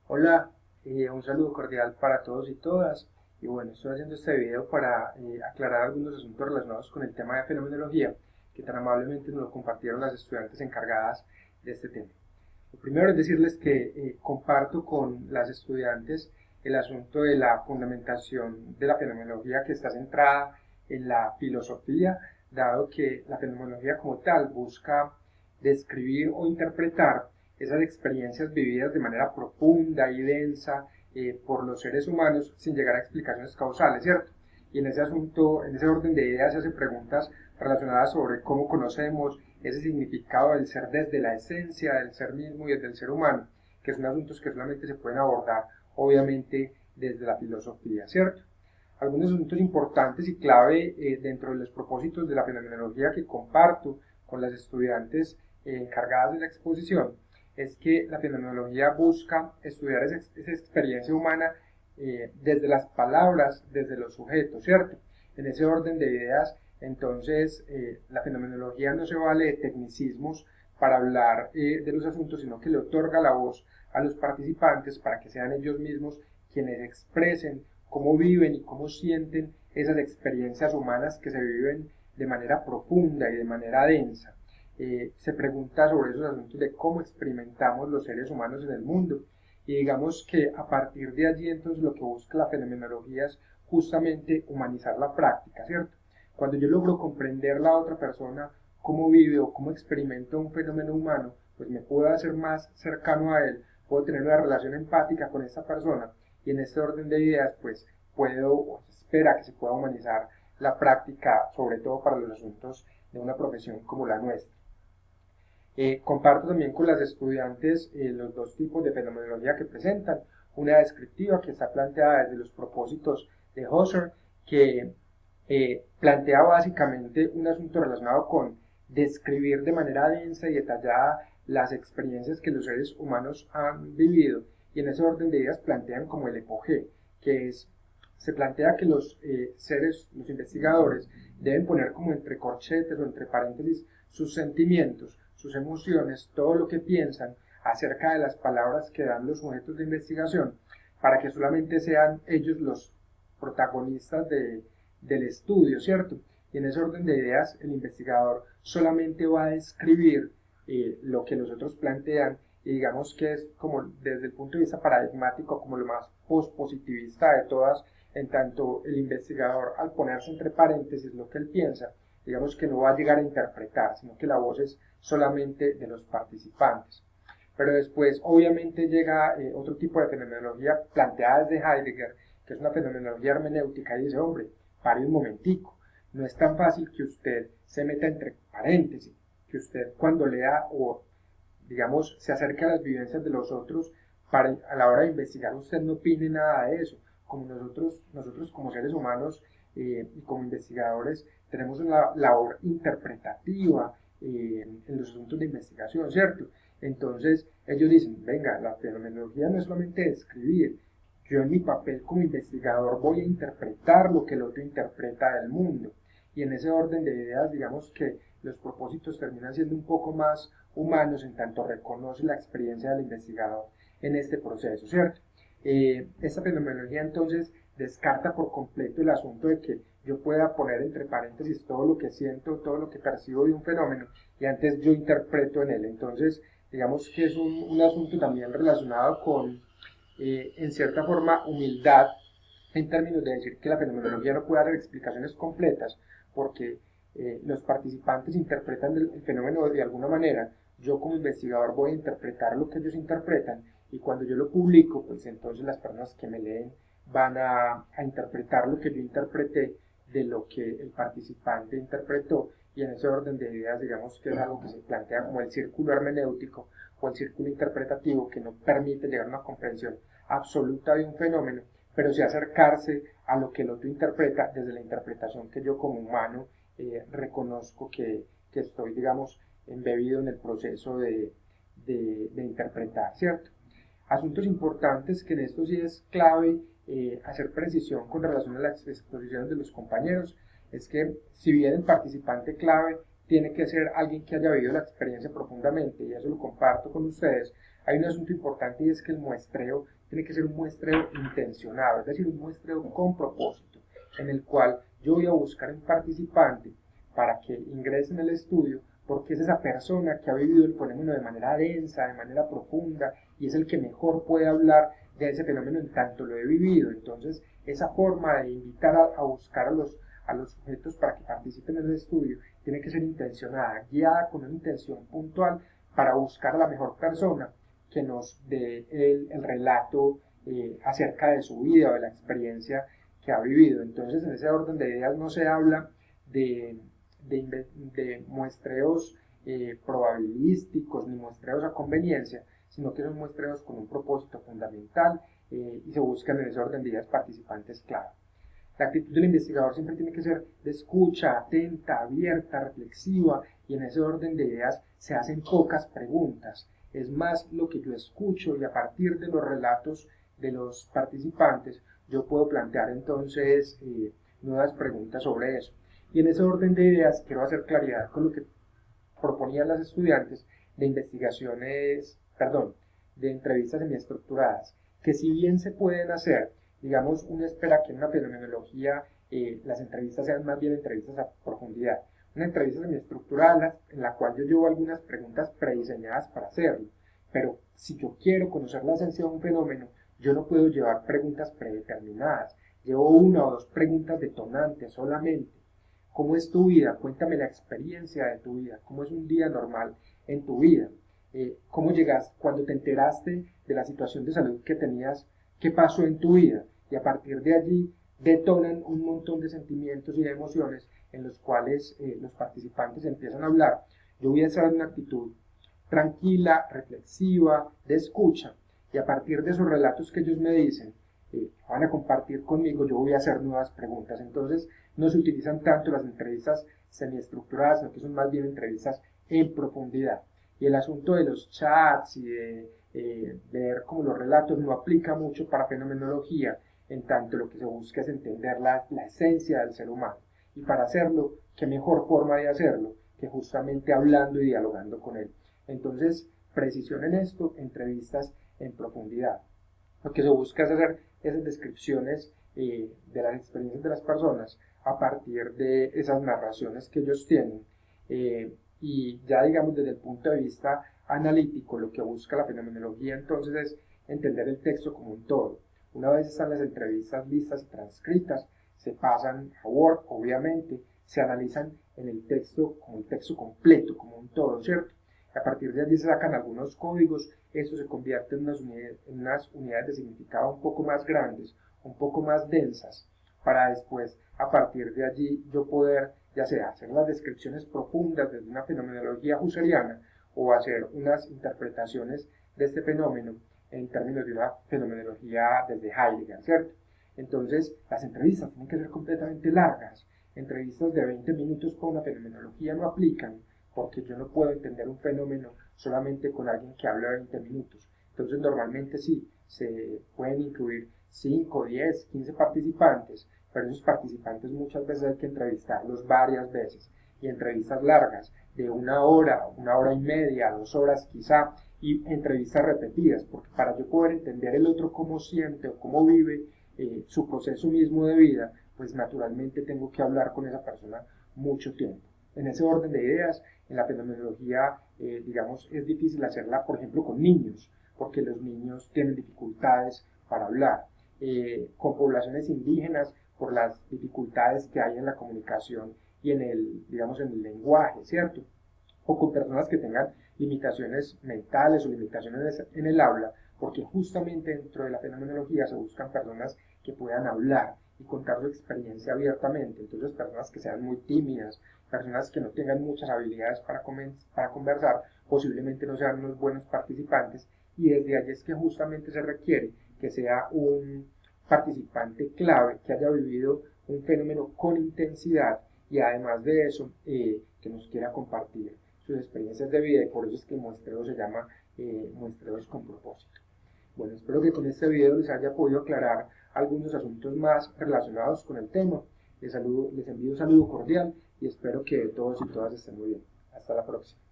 Hola, un saludo cordial para todos y todas. Y bueno, estoy haciendo este video para aclarar algunos asuntos relacionados con el tema de fenomenología que tan amablemente nos lo compartieron las estudiantes encargadas de este tema. Lo primero es decirles que comparto con las estudiantes el asunto de la fundamentación de la fenomenología que está centrada en la filosofía, dado que la fenomenología como tal busca describir o interpretar esas experiencias vividas de manera profunda y densa por los seres humanos sin llegar a explicaciones causales, ¿cierto? Y en ese asunto, en ese orden de ideas se hacen preguntas relacionadas sobre cómo conocemos ese significado del ser desde la esencia del ser mismo y desde el ser humano, que son asuntos que solamente se pueden abordar, obviamente, desde la filosofía, ¿cierto? Algunos asuntos importantes y clave dentro de los propósitos de la fenomenología que comparto con las estudiantes encargadas de la exposición es que la fenomenología busca estudiar esa experiencia humana desde las palabras, desde los sujetos, ¿cierto? En ese orden de ideas, entonces, la fenomenología no se vale de tecnicismos para hablar de los asuntos, sino que le otorga la voz a los participantes para que sean ellos mismos quienes expresen cómo viven y cómo sienten esas experiencias humanas que se viven de manera profunda y de manera densa. Se pregunta sobre esos asuntos de cómo experimentamos los seres humanos en el mundo. Y digamos que a partir de allí entonces lo que busca la fenomenología es justamente humanizar la práctica, ¿cierto? Cuando yo logro comprender la otra persona, cómo vive o cómo experimenta un fenómeno humano, pues me puedo hacer más cercano a él, puedo tener una relación empática con esta persona y en este orden de ideas, pues puedo o se espera que se pueda humanizar la práctica, sobre todo para los asuntos de una profesión como la nuestra. Comparto también con las estudiantes los dos tipos de fenomenología que presentan. Una descriptiva que está planteada desde los propósitos de Husserl, que plantea básicamente un asunto relacionado con describir de manera densa y detallada las experiencias que los seres humanos han vivido. Y en ese orden de ideas plantean como el epogé, que es, se plantea que los los investigadores, deben poner como entre corchetes o entre paréntesis sus sentimientos, sus emociones, todo lo que piensan acerca de las palabras que dan los sujetos de investigación, para que solamente sean ellos los protagonistas del estudio, ¿cierto? Y en ese orden de ideas, el investigador solamente va a describir lo que los otros plantean y digamos que es como desde el punto de vista paradigmático como lo más pospositivista de todas, en tanto el investigador al ponerse entre paréntesis lo que él piensa, digamos que no va a llegar a interpretar, sino que la voz es solamente de los participantes. Pero después, obviamente, llega otro tipo de fenomenología planteada desde Heidegger, que es una fenomenología hermenéutica, y dice, hombre, pare un momentico, no es tan fácil que usted se meta entre paréntesis, que usted cuando lea o, digamos, se acerque a las vivencias de los otros, para, a la hora de investigar usted no opine nada de eso, como nosotros como seres humanos y como investigadores tenemos una labor interpretativa en los asuntos de investigación, ¿cierto? Entonces ellos dicen, venga, la fenomenología no es solamente describir, yo en mi papel como investigador voy a interpretar lo que el otro interpreta del mundo. Y en ese orden de ideas, digamos que los propósitos terminan siendo un poco más humanos en tanto reconoce la experiencia del investigador en este proceso, ¿cierto? Esta fenomenología entonces descarta por completo el asunto de que yo pueda poner entre paréntesis todo lo que siento, todo lo que percibo de un fenómeno y antes yo interpreto en él. Entonces, digamos que es un asunto también relacionado con, en cierta forma, humildad en términos de decir que la fenomenología no puede dar explicaciones completas porque los participantes interpretan el fenómeno de alguna manera. Yo como investigador voy a interpretar lo que ellos interpretan y cuando yo lo publico, pues entonces las personas que me leen van a interpretar lo que yo interpreté de lo que el participante interpretó y en ese orden de ideas digamos que es algo que se plantea como el círculo hermenéutico o el círculo interpretativo que no permite llegar a una comprensión absoluta de un fenómeno, pero sí acercarse a lo que el otro interpreta desde la interpretación que yo como humano reconozco que estoy, digamos, embebido en el proceso de interpretar, ¿cierto? Asuntos importantes que en esto sí es clave hacer precisión con relación a las exposiciones de los compañeros, es que si bien el participante clave tiene que ser alguien que haya vivido la experiencia profundamente, y eso lo comparto con ustedes. Hay un asunto importante, y es que el muestreo tiene que ser un muestreo intencionado, es decir, un muestreo con propósito, en el cual yo voy a buscar un participante para que ingrese en el estudio, porque es esa persona que ha vivido el fenómeno de manera densa, de manera profunda, y es el que mejor puede hablar de ese fenómeno en tanto lo he vivido. Entonces, esa forma de invitar a buscar a los sujetos para que participen en el estudio tiene que ser intencionada, guiada con una intención puntual para buscar a la mejor persona que nos dé el relato acerca de su vida o de la experiencia que ha vivido. Entonces, en ese orden de ideas no se habla de, de muestreos probabilísticos ni muestreos a conveniencia, sino que son muestreos con un propósito fundamental y se buscan en ese orden de ideas participantes clave. La actitud del investigador siempre tiene que ser de escucha, atenta, abierta, reflexiva, y en ese orden de ideas se hacen pocas preguntas. Es más lo que yo escucho, y a partir de los relatos de los participantes yo puedo plantear entonces nuevas preguntas sobre eso. Y en ese orden de ideas quiero hacer claridad con lo que proponían las estudiantes de investigaciones, perdón, de entrevistas semiestructuradas, que si bien se pueden hacer, digamos, uno espera que en una fenomenología las entrevistas sean más bien entrevistas a profundidad. Una entrevista semiestructurada en la cual yo llevo algunas preguntas prediseñadas para hacerlo, pero si yo quiero conocer la esencia de un fenómeno, yo no puedo llevar preguntas predeterminadas. Llevo una o dos preguntas detonantes solamente. ¿Cómo es tu vida? Cuéntame la experiencia de tu vida. ¿Cómo es un día normal en tu vida? ¿Cómo llegaste? Cuando te enteraste de la situación de salud que tenías, ¿qué pasó en tu vida? Y a partir de allí detonan un montón de sentimientos y de emociones en los cuales los participantes empiezan a hablar. Yo voy a hacer una actitud tranquila, reflexiva, de escucha, y a partir de esos relatos que ellos me dicen, van a compartir conmigo, yo voy a hacer nuevas preguntas. Entonces, no se utilizan tanto las entrevistas semiestructuradas, sino que son más bien entrevistas en profundidad. Y el asunto de los chats y de ver como los relatos no aplica mucho para fenomenología, en tanto lo que se busca es entender la esencia del ser humano. Y para hacerlo, qué mejor forma de hacerlo que justamente hablando y dialogando con él. Entonces, precisión en esto, entrevistas en profundidad. Lo que se busca es hacer esas descripciones de las experiencias de las personas a partir de esas narraciones que ellos tienen. Y ya digamos desde el punto de vista analítico, lo que busca la fenomenología entonces es entender el texto como un todo. Una vez están las entrevistas listas y transcritas, se pasan a Word, obviamente, se analizan en el texto como un texto completo, como un todo, ¿cierto? A partir de allí se sacan algunos códigos, eso se convierte en unas unidades de significado un poco más grandes, un poco más densas, para después, a partir de allí, yo poder, ya sea hacer las descripciones profundas desde una fenomenología husserliana o hacer unas interpretaciones de este fenómeno en términos de una fenomenología desde Heidegger, ¿cierto? Entonces, las entrevistas tienen que ser completamente largas. Entrevistas de 20 minutos con una fenomenología no aplican, porque yo no puedo entender un fenómeno solamente con alguien que habla 20 minutos. Entonces, normalmente sí, se pueden incluir 5, 10, 15 participantes, pero esos participantes muchas veces hay que entrevistarlos varias veces, y entrevistas largas, de una hora y media, 2 horas quizá, y entrevistas repetidas, porque para yo poder entender el otro cómo siente o cómo vive su proceso mismo de vida, pues naturalmente tengo que hablar con esa persona mucho tiempo. En ese orden de ideas, en la fenomenología, digamos, es difícil hacerla, por ejemplo, con niños, porque los niños tienen dificultades para hablar. Con poblaciones indígenas, por las dificultades que hay en la comunicación y en el, digamos, en el lenguaje, ¿cierto? O con personas que tengan limitaciones mentales o limitaciones en el habla, porque justamente dentro de la fenomenología se buscan personas que puedan hablar y contar su experiencia abiertamente. Entonces, personas que sean muy tímidas, personas que no tengan muchas habilidades para conversar, posiblemente no sean unos buenos participantes, y desde allí es que justamente se requiere que sea un participante clave, que haya vivido un fenómeno con intensidad y además de eso, que nos quiera compartir sus experiencias de vida, y por eso es que el muestreo se llama muestreos con propósito. Bueno, espero que con este video les haya podido aclarar algunos asuntos más relacionados con el tema, Les envío un saludo cordial y espero que todos y todas estén muy bien. Hasta la próxima.